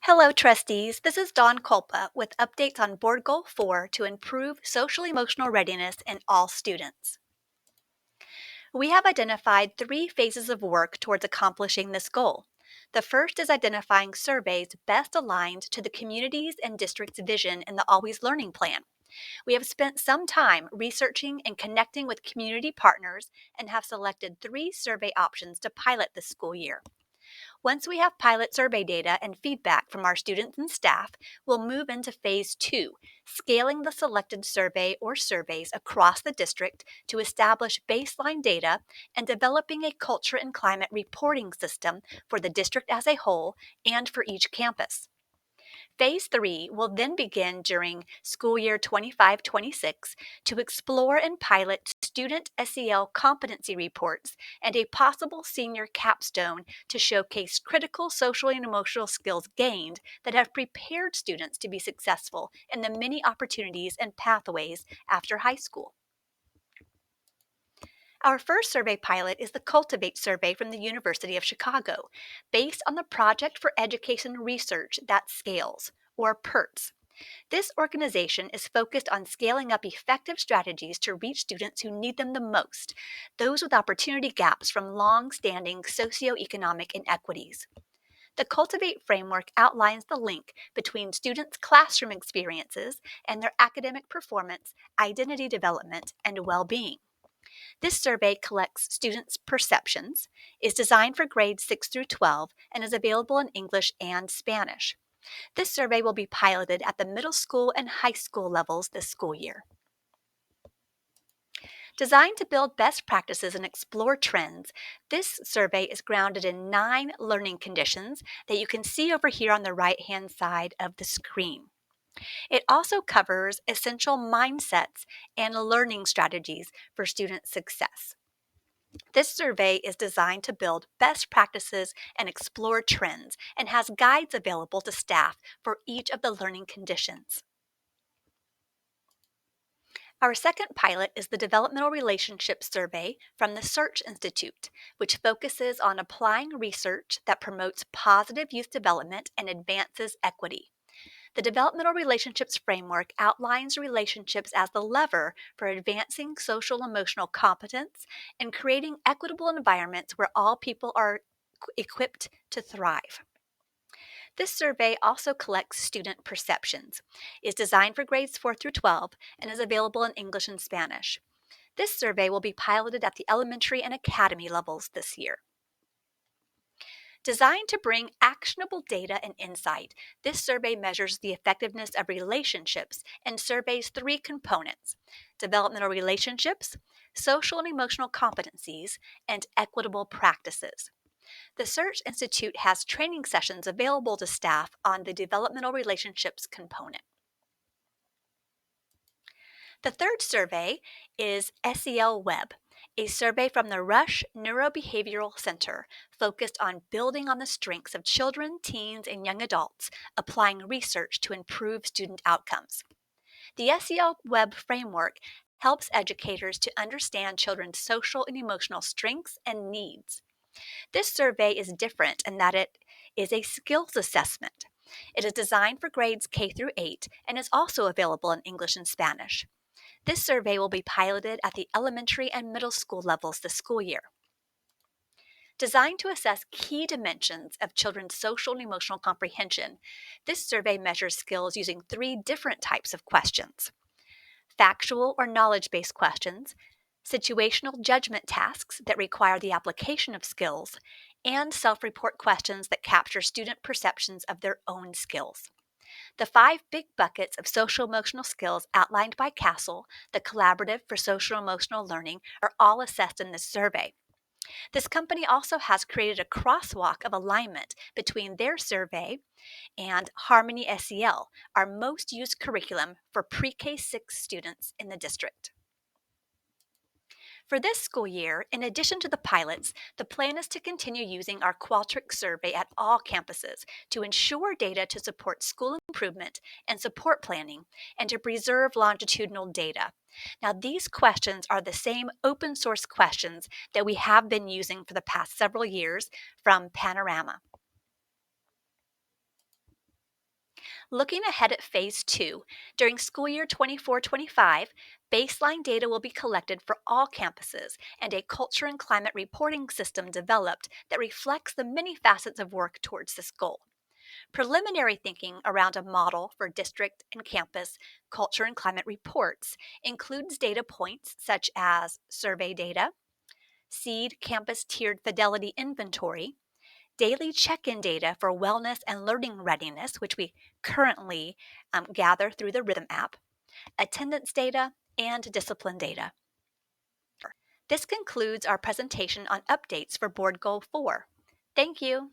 Hello, trustees. This is Dawn Culpa with updates on Board Goal 4 to improve social emotional readiness in all students. We have identified 3 phases of work towards accomplishing this goal. The first is identifying surveys best aligned to the community's and district's vision in the Always Learning Plan. We have spent some time researching and connecting with community partners and have selected 3 survey options to pilot this school year. Once we have pilot survey data and feedback from our students and staff, we'll move into Phase 2, scaling the selected survey or surveys across the district to establish baseline data and developing a culture and climate reporting system for the district as a whole and for each campus. Phase 3 will then begin during school year 25-26 to explore and pilot student SEL competency reports and a possible senior capstone to showcase critical social and emotional skills gained that have prepared students to be successful in the many opportunities and pathways after high school. Our first survey pilot is the Cultivate survey from the University of Chicago, based on the Project for Education Research That Scales, or PERTS. This organization is focused on scaling up effective strategies to reach students who need them the most, those with opportunity gaps from long-standing socioeconomic inequities. The Cultivate framework outlines the link between students' classroom experiences and their academic performance, identity development, and well-being. This survey collects students' perceptions, is designed for grades 6 through 12, and is available in English and Spanish. This survey will be piloted at the middle school and high school levels this school year. Designed to build best practices and explore trends, this survey is grounded in 9 learning conditions that you can see over here on the right-hand side of the screen. It also covers essential mindsets and learning strategies for student success. This survey is designed to build best practices and explore trends and has guides available to staff for each of the learning conditions. Our second pilot is the Developmental Relationships Survey from the Search Institute, which focuses on applying research that promotes positive youth development and advances equity. The Developmental Relationships Framework outlines relationships as the lever for advancing social emotional competence and creating equitable environments where all people are equipped to thrive. This survey also collects student perceptions, is designed for grades 4 through 12, and is available in English and Spanish. This survey will be piloted at the elementary and academy levels this year. Designed to bring actionable data and insight, this survey measures the effectiveness of relationships and surveys 3 components: developmental relationships, social and emotional competencies, and equitable practices. The Search Institute has training sessions available to staff on the developmental relationships component. The third survey is SEL Web, a survey from the Rush Neurobehavioral Center focused on building on the strengths of children, teens, and young adults, applying research to improve student outcomes. The SEL Web framework helps educators to understand children's social and emotional strengths and needs. This survey is different in that it is a skills assessment. It is designed for grades K through 8 and is also available in English and Spanish. This survey will be piloted at the elementary and middle school levels this school year. Designed to assess key dimensions of children's social and emotional comprehension, this survey measures skills using 3 different types of questions: factual or knowledge-based questions, situational judgment tasks that require the application of skills, and self-report questions that capture student perceptions of their own skills. The 5 big buckets of social-emotional skills outlined by CASEL, the Collaborative for Social-Emotional Learning, are all assessed in this survey. This company also has created a crosswalk of alignment between their survey and Harmony SEL, our most used curriculum for pre-K 6 students in the district. For this school year, in addition to the pilots, the plan is to continue using our Qualtrics survey at all campuses to ensure data to support school improvement and support planning, and to preserve longitudinal data. Now, these questions are the same open source questions that we have been using for the past several years from Panorama. Looking ahead at Phase 2, during school year 24-25, baseline data will be collected for all campuses and a culture and climate reporting system developed that reflects the many facets of work towards this goal. Preliminary thinking around a model for district and campus culture and climate reports includes data points such as survey data, SEED campus tiered fidelity inventory, daily check in data for wellness and learning readiness, which we currently gather through the Rhythm app, attendance data, and discipline data. This concludes our presentation on updates for Board Goal 4. Thank you.